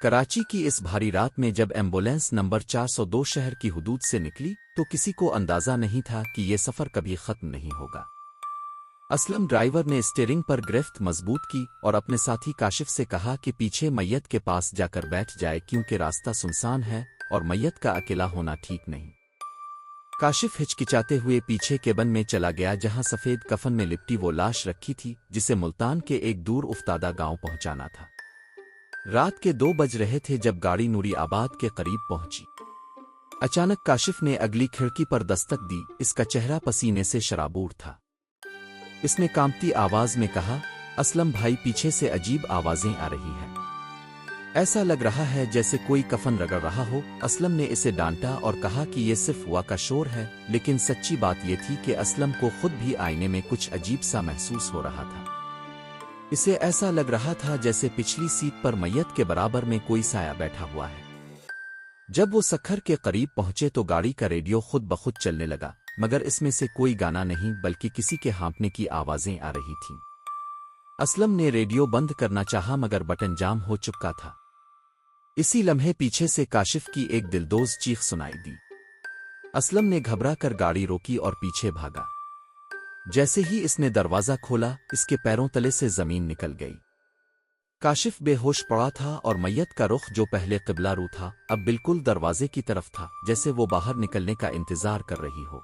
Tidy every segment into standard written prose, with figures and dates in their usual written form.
کراچی کی اس بھاری رات میں جب ایمبولینس نمبر 402 شہر کی حدود سے نکلی تو کسی کو اندازہ نہیں تھا کہ یہ سفر کبھی ختم نہیں ہوگا۔ اسلم ڈرائیور نے اسٹیئرنگ پر گرفت مضبوط کی اور اپنے ساتھی کاشف سے کہا کہ پیچھے میت کے پاس جا کر بیٹھ جائے کیونکہ راستہ سنسان ہے اور میت کا اکیلا ہونا ٹھیک نہیں۔ کاشف ہچکچاتے ہوئے پیچھے کیبن میں چلا گیا جہاں سفید کفن میں لپٹی وہ لاش رکھی تھی جسے ملتان کے ایک دور افتادہ گاؤں پہنچانا تھا۔ رات کے 2 بج رہے تھے جب گاڑی نوری آباد کے قریب پہنچی۔ اچانک کاشف نے اگلی کھڑکی پر دستک دی۔ اس کا چہرہ پسینے سے شرابور تھا۔ اس نے کانپتی آواز میں کہا، اسلم بھائی، پیچھے سے عجیب آوازیں آ رہی ہیں۔ ایسا لگ رہا ہے جیسے کوئی کفن رگڑ رہا ہو۔ اسلم نے اسے ڈانٹا اور کہا کہ یہ صرف ہوا کا شور ہے، لیکن سچی بات یہ تھی کہ اسلم کو خود بھی آئینے میں کچھ عجیب سا محسوس ہو رہا تھا۔ اسے ایسا لگ رہا تھا جیسے پچھلی سیٹ پر میت کے برابر میں کوئی سایہ بیٹھا ہوا ہے۔ جب وہ سکھر کے قریب پہنچے تو گاڑی کا ریڈیو خود بخود چلنے لگا، مگر اس میں سے کوئی گانا نہیں بلکہ کسی کے ہانپنے کی آوازیں آ رہی تھیں۔ اسلم نے ریڈیو بند کرنا چاہا مگر بٹن جام ہو چکا تھا۔ اسی لمحے پیچھے سے کاشف کی ایک دلدوز چیخ سنائی دی۔ اسلم نے گھبرا کر گاڑی روکی اور پیچھے بھاگا۔ جیسے ہی اس نے دروازہ کھولا، اس کے پیروں تلے سے زمین نکل گئی۔ کاشف بے ہوش پڑا تھا اور میت کا رخ جو پہلے قبلہ رو تھا اب بالکل دروازے کی طرف تھا، جیسے وہ باہر نکلنے کا انتظار کر رہی ہو۔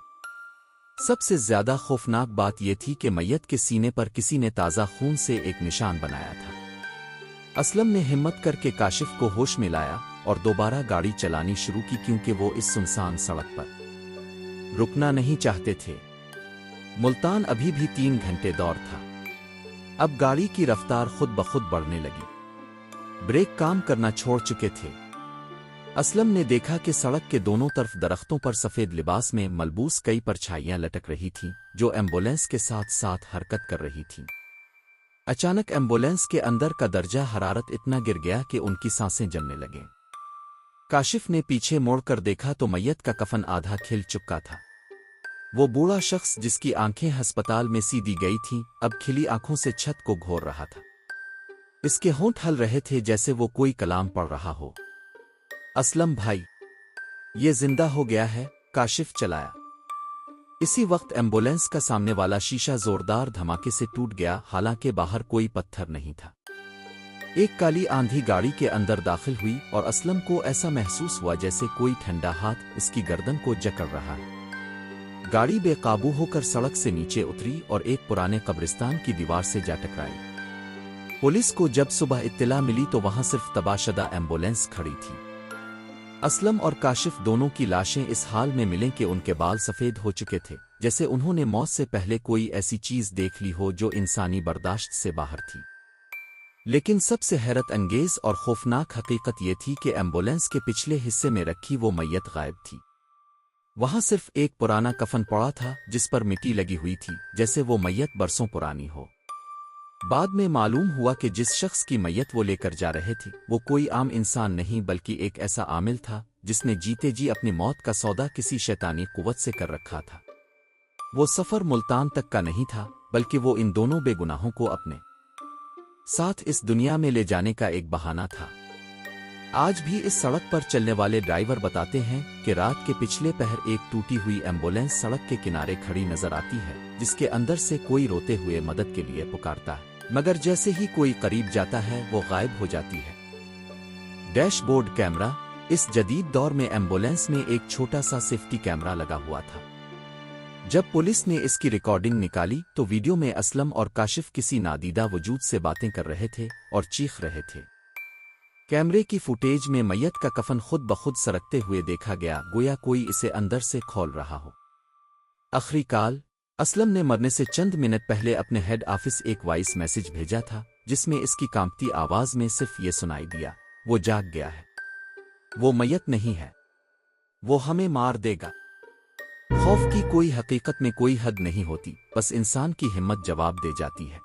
سب سے زیادہ خوفناک بات یہ تھی کہ میت کے سینے پر کسی نے تازہ خون سے ایک نشان بنایا تھا۔ اسلم نے ہمت کر کے کاشف کو ہوش میں لایا اور دوبارہ گاڑی چلانی شروع کی کیونکہ وہ اس سنسان سڑک پر رکنا نہیں چاہتے تھے۔ ملتان ابھی بھی 3 گھنٹے دور تھا۔ اب گاڑی کی رفتار خود بخود بڑھنے لگی۔ بریک کام کرنا چھوڑ چکے تھے۔ اسلم نے دیکھا کہ سڑک کے دونوں طرف درختوں پر سفید لباس میں ملبوس کئی پرچھائیاں لٹک رہی تھیں جو ایمبولینس کے ساتھ ساتھ حرکت کر رہی تھیں۔ اچانک ایمبولینس کے اندر کا درجہ حرارت اتنا گر گیا کہ ان کی سانسیں جمنے لگیں۔ کاشف نے پیچھے موڑ کر دیکھا تو میت کا کفن آدھا کھل چکا تھا۔ وہ بوڑھا شخص جس کی آنکھیں ہسپتال میں سی دی گئی تھیں اب کھلی آنکھوں سے چھت کو گھور رہا تھا۔ اس کے ہونٹ ہل رہے تھے جیسے وہ کوئی کلام پڑھ رہا ہو۔ اسلم بھائی، یہ زندہ ہو گیا ہے، کاشف چلایا۔ اسی وقت ایمبولینس کا سامنے والا شیشہ زوردار دھماکے سے ٹوٹ گیا، حالانکہ باہر کوئی پتھر نہیں تھا۔ ایک کالی آندھی گاڑی کے اندر داخل ہوئی اور اسلم کو ایسا محسوس ہوا جیسے کوئی ٹھنڈا ہاتھ اس کی گردن کو جکڑ رہا ہے۔ گاڑی بے قابو ہو کر سڑک سے نیچے اتری اور ایک پرانے قبرستان کی دیوار سے جا ٹکرائی۔ پولیس کو جب صبح اطلاع ملی تو وہاں صرف تباہ شدہ ایمبولینس کھڑی تھی۔ اسلم اور کاشف دونوں کی لاشیں اس حال میں ملیں کہ ان کے بال سفید ہو چکے تھے، جیسے انہوں نے موت سے پہلے کوئی ایسی چیز دیکھ لی ہو جو انسانی برداشت سے باہر تھی۔ لیکن سب سے حیرت انگیز اور خوفناک حقیقت یہ تھی کہ ایمبولینس کے پچھلے حصے میں رکھی وہ میت غائب تھی۔ وہاں صرف ایک پرانا کفن پڑا تھا جس پر مٹی لگی ہوئی تھی، جیسے وہ میت برسوں پرانی ہو۔ بعد میں معلوم ہوا کہ جس شخص کی میت وہ لے کر جا رہے تھے وہ کوئی عام انسان نہیں بلکہ ایک ایسا عامل تھا جس نے جیتے جی اپنی موت کا سودا کسی شیطانی قوت سے کر رکھا تھا۔ وہ سفر ملتان تک کا نہیں تھا بلکہ وہ ان دونوں بے گناہوں کو اپنے ساتھ اس دنیا میں لے جانے کا ایک بہانہ تھا۔ آج بھی اس سڑک پر چلنے والے ڈرائیور بتاتے ہیں کہ رات کے پچھلے پہر ایک ٹوٹی ہوئی ایمبولینس سڑک کے کنارے کھڑی نظر آتی ہے جس کے اندر سے کوئی روتے ہوئے مدد کے لیے پکارتا ہے، مگر جیسے ہی کوئی قریب جاتا ہے وہ غائب ہو جاتی ہے۔ Dash board camera. اس جدید دور میں ایمبولینس میں ایک چھوٹا سا سیفٹی کیمرہ لگا ہوا تھا۔ جب پولیس نے اس کی ریکارڈنگ نکالی تو ویڈیو میں اسلم اور کاشف کسی نادیدہ وجود سے باتیں کر رہے تھے اور چیخ رہے تھے۔ کیمرے کی فوٹیج میں میت کا کفن خود بخود سرکتے ہوئے دیکھا گیا، گویا کوئی اسے اندر سے کھول رہا ہو۔ آخری کال۔ اسلم نے مرنے سے چند منٹ پہلے اپنے ہیڈ آفس ایک وائس میسج بھیجا تھا جس میں اس کی کانپتی آواز میں صرف یہ سنائی دیا، وہ جاگ گیا ہے، وہ میت نہیں ہے، وہ ہمیں مار دے گا۔ خوف کی کوئی حقیقت میں کوئی حد نہیں ہوتی، بس انسان کی ہمت جواب دے جاتی ہے۔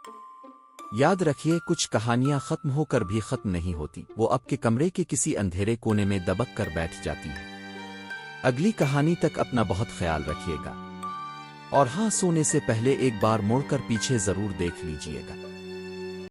یاد رکھیے، کچھ کہانیاں ختم ہو کر بھی ختم نہیں ہوتی، وہ آپ کے کمرے کے کسی اندھیرے کونے میں دبک کر بیٹھ جاتی ہے۔ اگلی کہانی تک اپنا بہت خیال رکھیے گا، اور ہاں، سونے سے پہلے ایک بار مڑ کر پیچھے ضرور دیکھ لیجئے گا۔